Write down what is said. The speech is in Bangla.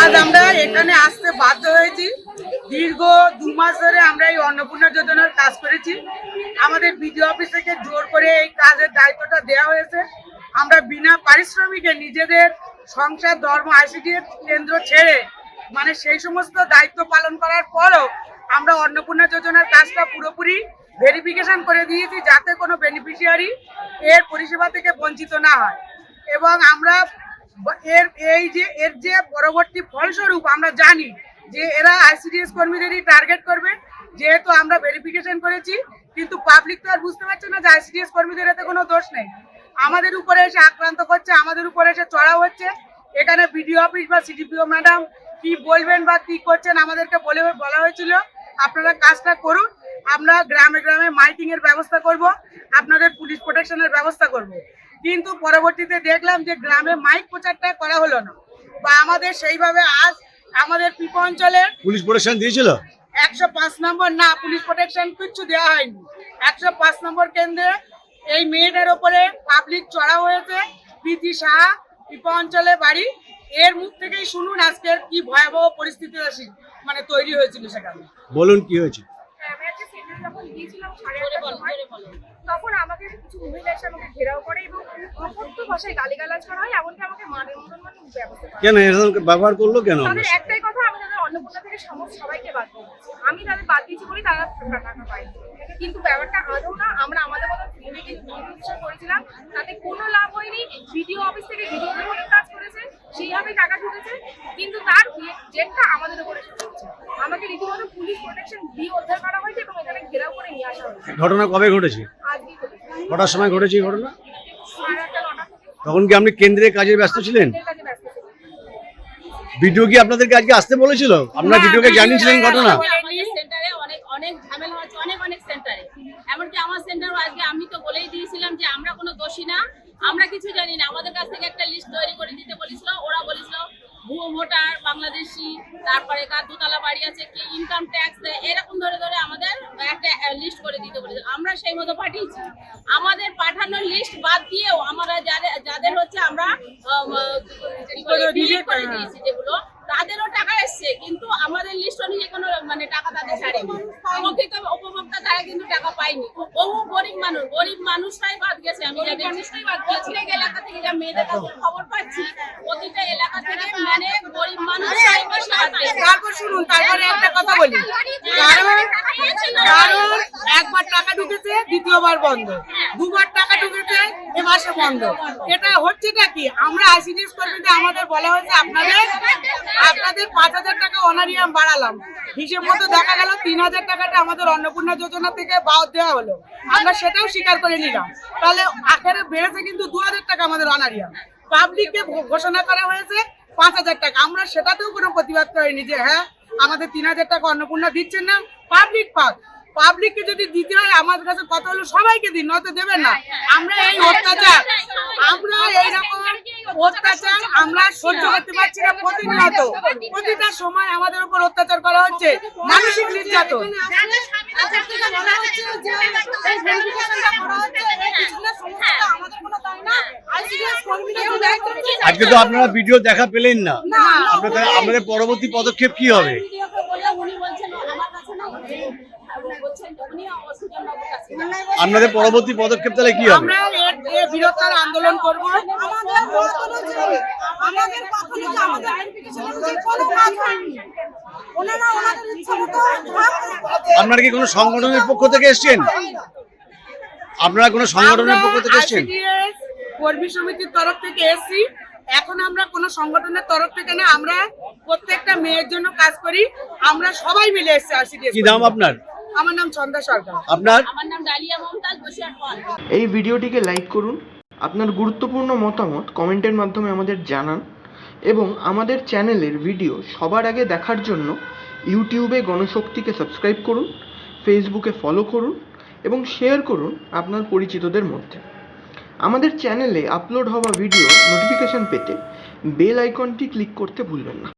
আজ আমরা এখানে আসতে বাধ্য হয়েছি। দীর্ঘ 2 মাস ধরে আমরা এই অন্নপূর্ণা যোজনার কাজ করেছি। আমাদের বিডিও অফিস থেকে জোর করে এই কাজের দায়িত্বটা দেওয়া হয়েছে। আমরা বিনা পারিশ্রমিকে নিজেদের সংসার, ধর্ম, আইসিডিএস কেন্দ্র ছেড়ে মানে সেই সমস্ত দায়িত্ব পালন করার পরও আমরা অন্নপূর্ণা যোজনার কাজটা পুরোপুরি ভেরিফিকেশন করে দিয়েছি, যাতে কোনো বেনিফিশিয়ারি এর পরিষেবা থেকে বঞ্চিত না হয়। এবং আমরা এর যে পরবর্তী ফলস্বরূপ আমরা জানি যে এরা আইসিডিএস কর্মীদেরই টার্গেট করবে, যেহেতু আমরা ভেরিফিকেশন করেছি। কিন্তু পাবলিক তো আর বুঝতে পারছে না যে আইসিডিএস কর্মীদের এতে কোনো দোষ নেই। আমাদের উপরে এসে আক্রান্ত করছে, আমাদের উপরে এসে চড়াও হচ্ছে। এখানে বিডিও অফিস বা সিডিপিও ম্যাডাম কি বলবেন বা কি করছেন আমাদেরকে বলা হয়েছিল আপনারা কাজটা করুন, আমরা গ্রামে গ্রামে মাইকিং এর ব্যবস্থা করব, আপনাদের পুলিশ প্রোটেকশনের ব্যবস্থা করব। কিন্তু পরবর্তীতে দেখলাম যে গ্রামে মাইক প্রচারটা করা হলো না, বা আমাদের সেইভাবে আজ আমাদের পিপো অঞ্চলে পুলিশ প্রোটেকশন দিয়েছিল 105 নম্বর না, পুলিশ প্রোটেকশন কিছু দেওয়া হয়নি। 105 নম্বর কেন্দ্রে এই মেয়েটার ওপরে পাবলিক চড়া হয়েছে। প্রীতি সাহা, পিপো অঞ্চলে বাড়ি। এর মুখ থেকেই শুনুন আজকের কি ভয়াবহ পরিস্থিতি মানে তৈরি হয়েছিল সেখানে। বলুন কি হয়েছে। আমি আজকে সেন্টারে যখন গিয়েছিলাম 8:30 তখন আমাকে কিছু মহিলা এসে আমাকে ঘেরাও করে এবং অকথ্য ভাষায় গালিগালাজ করা হয়, এমনকি আমাকে মানের মতন ব্যবস্থা করা হয়। কেন এরকম ব্যবহার করলো কেন? তাদের একটাই কথা, আমি তাদের অন্নপূর্ণা থেকে সবাইকে বাদ দিয়েছি। আমি তাদের বাদ দিয়েছি বলেই তারা টাকা পায়নি। কিন্তু ব্যাপারটা আদৌ না। আমরা আমাদের মতো ফ্রিতে কিন্তু নির্দিষ্ট করেছিলাম, তাতে কোনো লাভ হয়নি। বিডিও অফিস থেকে ভিডিও রেকর্ডিং কাজ করেছে, সেইভাবেই টাকা ঢুকেছে, কিন্তু তার জেটটা আমাদের উপরে চলছে। আমাকে রীতিমতো পুলিশ প্রোটেকশন দিয়ে উদ্ধার করা হয়েছে এবং এখানে ঘেরাও করে নিয়ে আসা হয়েছে। ঘটনা কবে ঘটেছে? আজকে কটার সময় ঘটেছে এই ঘটনা? 8:30-9টা তখন কি আপনি কেন্দ্রে কাজে ব্যস্ত ছিলেন? কাজে ব্যস্ত ছিলাম। ভিডিও কি আপনাদেরকে আজকে আসতে বলেছিল? আপনারা ভিডিওকে জানিয়েছিলেন ঘটনা? আমাদের সেন্টারে অনেক ঝামেলা হচ্ছে, অনেক সেন্টারে। এমনকি আমার সেন্টারও আজকে আমি তো বলেই দিয়েছিলাম যে আমরা কোনো দোষী না, আমরা কিছু জানি না। আমাদের কাছ থেকে একটা লিস্ট তৈরি করে দিতে বলেছিল। ওরা বলেছিল ভুয়ো ভোটার, বাংলাদেশি, তারপরে কার দোতলা বাড়ি আছে, কি ইনকাম ট্যাক্স দেয়, এরকম ধরে আমাদের একটা লিস্ট করে দিতে বলেছিল। আমরা সেই মতো পাঠিয়েছি। আমাদের পাঠানোর লিস্ট বাদ দিয়েও আমরা যাদের হচ্ছে আমরা ডিলিট করে দিয়েছি যেগুলো, তাদেরও টাকা এসছে, কিন্তু আমাদের লিস্ট অনুযায়ী কোনো মানে টাকা তাদের ছাড়েনি। প্রকৃত উপভোক্তা তারা কিন্তু টাকা পায়নি। বহু গরিব মানুষরাই বাদ গেছে। আমি প্রত্যেক এলাকা থেকে যা মেয়েদের কাছে খবর পাচ্ছি, প্রতিটা এলাকা থেকে মানে গরিব মানুষরাই বাদ গেছে। তারপর শুনুন, তারপরে একটা কথা বলি, কারণ একবার টাকা ঢুকেছে, দ্বিতীয়বার বন্ধ, দুবার টাকা ঢুকেছে, এ মাসে বন্ধ। এটা হচ্ছেটা কি? আমরা আইসিডিএস কর্মীদের আমাদের বলা হয়েছে আপনাদের 5,000 টাকা অনারিয়াম বাড়ালাম, হিসেব মতো দেখা গেল 3,000 টাকাটা আমাদের অন্নপূর্ণা যোজনা থেকে বাদ দেওয়া হলো। আমরা সেটাও স্বীকার করে নিলাম। তাহলে আখেরে বেড়েছে কিন্তু 2,000 টাকা আমাদের অনারিয়াম। পাবলিককে ঘোষণা করা হয়েছে 5,000 টাকা। আমরা সেটাতেও কোনো প্রতিবাদ করিনি যে হ্যাঁ আমাদের 3,000 টাকা অন্নপূর্ণা দিচ্ছেন না, পাবলিক পাক। পাবলিককে যদি দিতে হয় আমাদের কাছে কত হলো সবাইকে দিন, নয়তো দেবেন না। আমরা এই অত্যাচার, আমরা এইরকম অত্যাচার আমরা সহ্য করতে পারছি না। প্রতিনিয়ত প্রতিটা সময় আমাদের উপর অত্যাচার করা হচ্ছে, মানসিক নির্যাতন। আজকে তো আপনারা ভিডিও দেখা পেলেন না, আপনাদের পরবর্তী পদক্ষেপ কি হবে? আপনাদের পরবর্তী পদক্ষেপ তাহলে কি হবে? আমরা এর বৃহত্তর আন্দোলন করব। আপনারা কি কোনো সংগঠনের পক্ষ থেকে এসেছেন? আপনারা কোনো সংগঠনের পক্ষ থেকে এসেছেন? কর্মী সমিতির তরফ থেকে এসেছি। এখন আমরা কোনো সংগঠনের তরফ থেকে না, আমরা প্রত্যেকটা মেয়ের জন্য কাজ করি। আমরা সবাই মিলে এসেছি আইসিডিএস। কি নাম আপনার? আমার নাম ছন্দা সরকার। আপনার? আমার নাম ডালিয়া মমতাজ, বসিরহাট। এই ভিডিওটিকে লাইক করুন, আপনার গুরুত্বপূর্ণ মতামত কমেন্টের মাধ্যমে আমাদের জানান এবং আমাদের চ্যানেলের ভিডিও সবার আগে দেখার জন্য ইউটিউবে গণশক্তিকে সাবস্ক্রাইব করুন, ফেসবুকে ফলো করুন এবং শেয়ার করুন আপনার পরিচিতদের মধ্যে। আমাদের চ্যানেলে আপলোড হওয়া ভিডিও নোটিফিকেশন পেতে বেল আইকনটি ক্লিক করতে ভুলবেন না।